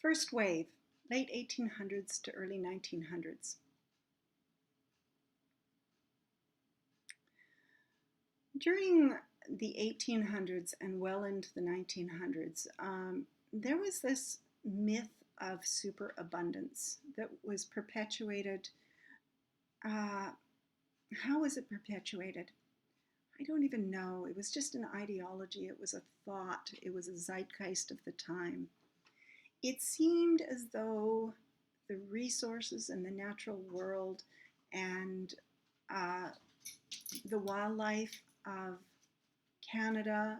First wave, late 1800s to early 1900s. During the 1800s and well into the 1900s, there was this myth of superabundance that was perpetuated. Uh, how was it perpetuated? I don't even know. It was just an ideology, it was a thought, it was a zeitgeist of the time. It seemed as though the resources in the natural world and uh, the wildlife of Canada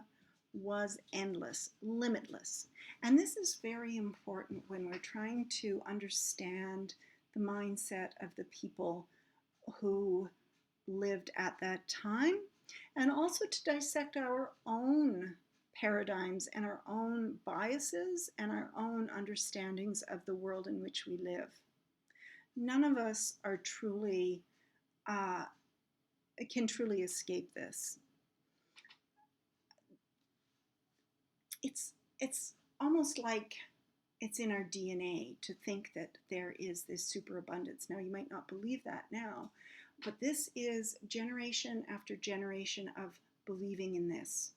was endless, limitless. And this is very important when we're trying to understand the mindset of the people who lived at that time, and also to dissect our own paradigms and our own biases and our own understandings of the world in which we live. None of us are truly uh, can truly escape this. It's almost like it's in our DNA to think that there is this superabundance. Now, you might not believe that now, but this is generation after generation of believing in this.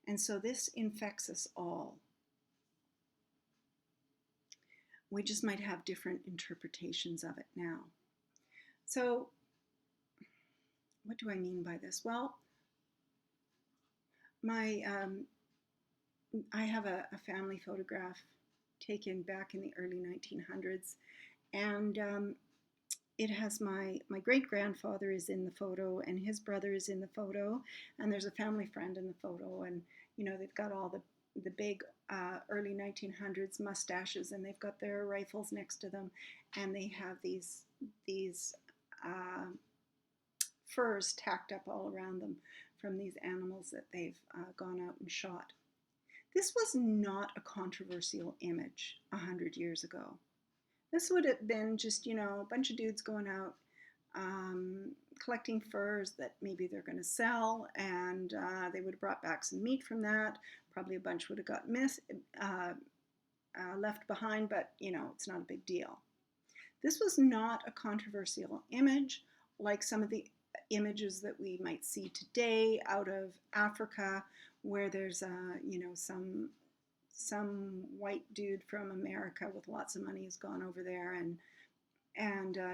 And so this infects us all. We just might have different interpretations of it now. So, what do I mean by this? Well, I have a family photograph taken back in the early 1900s, and it has my great-grandfather is in the photo, and his brother is in the photo, and there's a family friend in the photo, and they've got all the big early 1900s mustaches, and they've got their rifles next to them, and they have these uh, furs tacked up all around them from these animals that they've gone out and shot. This was not a controversial image 100 years ago. This would have been just, a bunch of dudes going out collecting furs that maybe they're going to sell, and they would have brought back some meat from that. Probably a bunch would have got left behind, but it's not a big deal. This was not a controversial image like some of the images that we might see today out of Africa, where there's some white dude from America with lots of money has gone over there and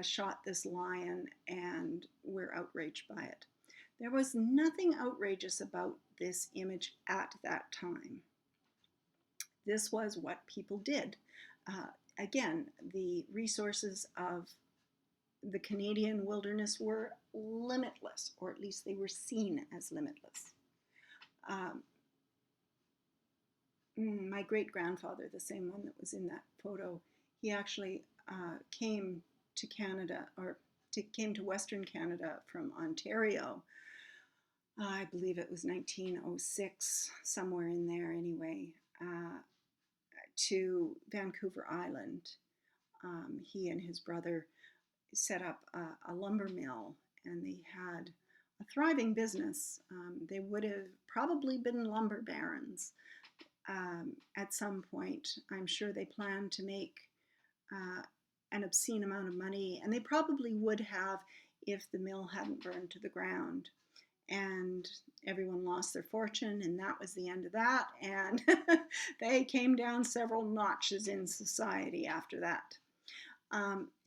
shot this lion, and we're outraged by it. There was nothing outrageous about this image at that time. This was what people did. Again, the resources of the Canadian wilderness were limitless, or at least they were seen as limitless. My great-grandfather, the same one that was in that photo, he actually came to Canada, came to Western Canada from Ontario. I believe it was 1906, somewhere in there anyway, to Vancouver Island. He and his brother set up a lumber mill, and they had a thriving business. They would have probably been lumber barons at some point. I'm sure they planned to make an obscene amount of money, and they probably would have if the mill hadn't burned to the ground. And everyone lost their fortune, and that was the end of that. And they came down several notches in society after that.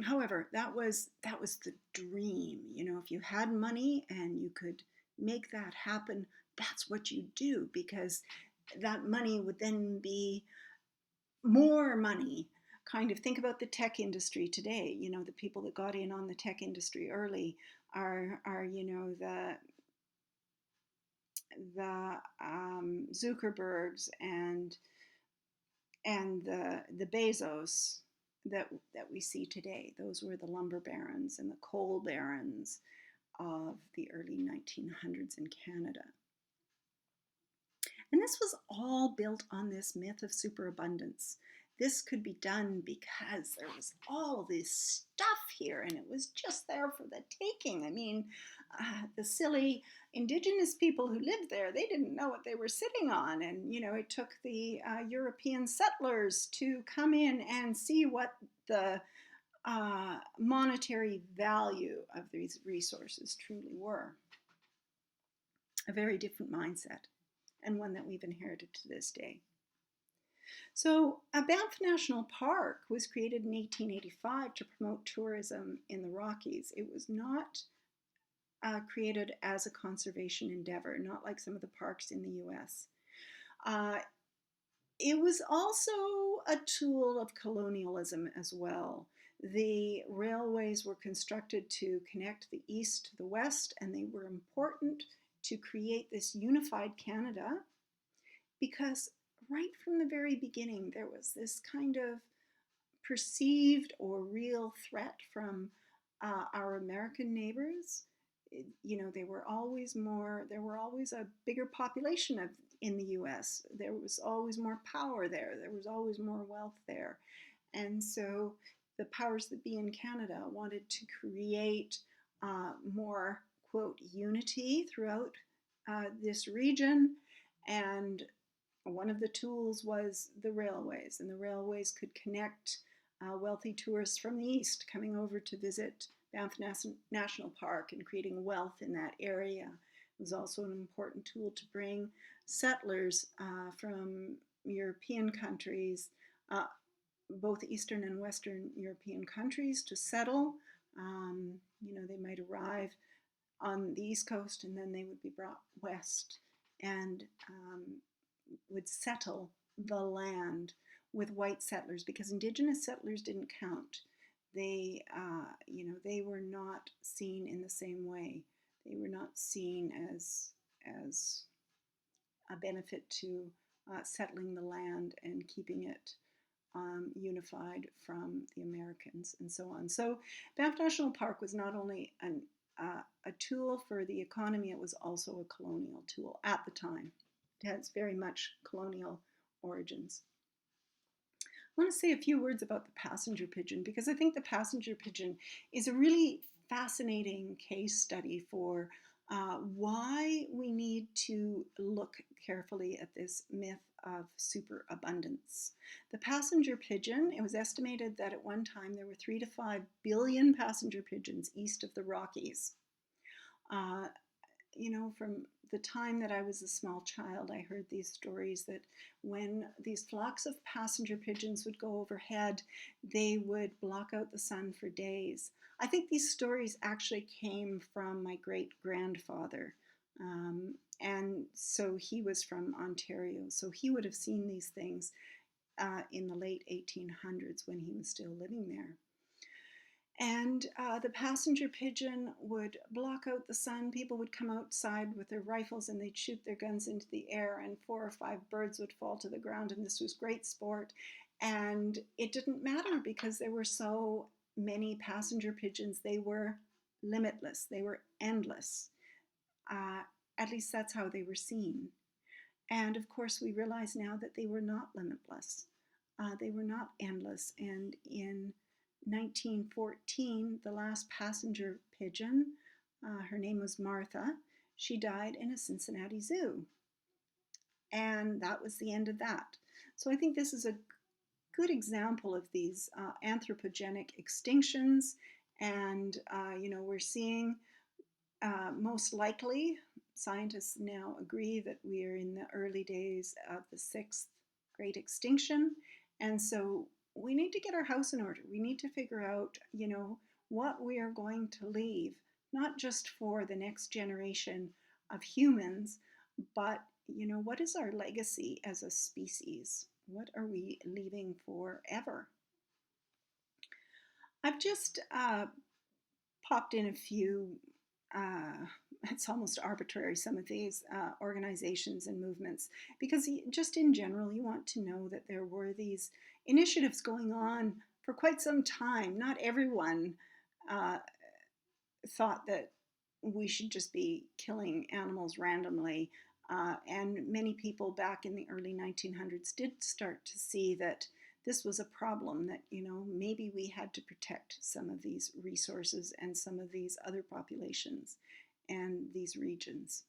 However, that was the dream. If you had money and you could make that happen, that's what you do, because that money would then be more money. Kind of think about the tech industry today. The people that got in on the tech industry early are the Zuckerbergs and the Bezos that we see today. Those were the lumber barons and the coal barons of the early 1900s in Canada. And this was all built on this myth of superabundance. this could be done because there was all this stuff here and it was just there for the taking. I mean, the silly indigenous people who lived there, they didn't know what they were sitting on. And, it took the European settlers to come in and see what the monetary value of these resources truly were. A very different mindset, and one that we've inherited to this day. So, Banff National Park was created in 1885 to promote tourism in the Rockies. It was not created as a conservation endeavor, not like some of the parks in the US. It was also a tool of colonialism as well. The railways were constructed to connect the east to the west, and they were important to create this unified Canada because right from the very beginning there was this kind of perceived or real threat from our American neighbors. There were always a bigger population in the US. There was always more power there. There was always more wealth there. And so the powers that be in Canada wanted to create more, quote, unity throughout this region. And one of the tools was the railways, and the railways could connect wealthy tourists from the east coming over to visit Banff National Park and creating wealth in that area. It was also an important tool to bring settlers from European countries, both Eastern and Western European countries, to settle. They might arrive on the East Coast and then they would be brought west and would settle the land with white settlers because Indigenous settlers didn't count. They were not seen in the same way. They were not seen as a benefit to settling the land and keeping it unified from the Americans and so on. So Banff National Park was not only a tool for the economy, it was also a colonial tool at the time. It has very much colonial origins. I want to say a few words about the passenger pigeon because I think the passenger pigeon is a really fascinating case study for why we need to look carefully at this myth of superabundance. The passenger pigeon, it was estimated that at one time there were 3 to 5 billion passenger pigeons east of the Rockies. From the time that I was a small child, I heard these stories that when these flocks of passenger pigeons would go overhead, they would block out the sun for days. I think these stories actually came from my great-grandfather. And so he was from Ontario, so he would have seen these things in the late 1800s when he was still living there. And the passenger pigeon would block out the sun. People would come outside with their rifles and they'd shoot their guns into the air, and 4 or 5 birds would fall to the ground, and this was great sport. And it didn't matter because there were so many passenger pigeons. They were limitless. They were endless. At least that's how they were seen. And of course, we realize now that they were not limitless. They were not endless. And in 1914, the last passenger pigeon, her name was Martha, she died in a Cincinnati zoo. And that was the end of that. So I think this is a good example of these anthropogenic extinctions. And, we're seeing most likely, scientists now agree that we are in the early days of the 6th great extinction. And so we need to get our house in order. We need to figure out, what we are going to leave, not just for the next generation of humans, but, what is our legacy as a species? What are we leaving forever? I've just popped in a few, it's almost arbitrary, some of these organizations and movements, because just in general, you want to know that there were these initiatives going on for quite some time. Not everyone thought that we should just be killing animals randomly. And many people back in the early 1900s did start to see that this was a problem that, maybe we had to protect some of these resources and some of these other populations and these regions.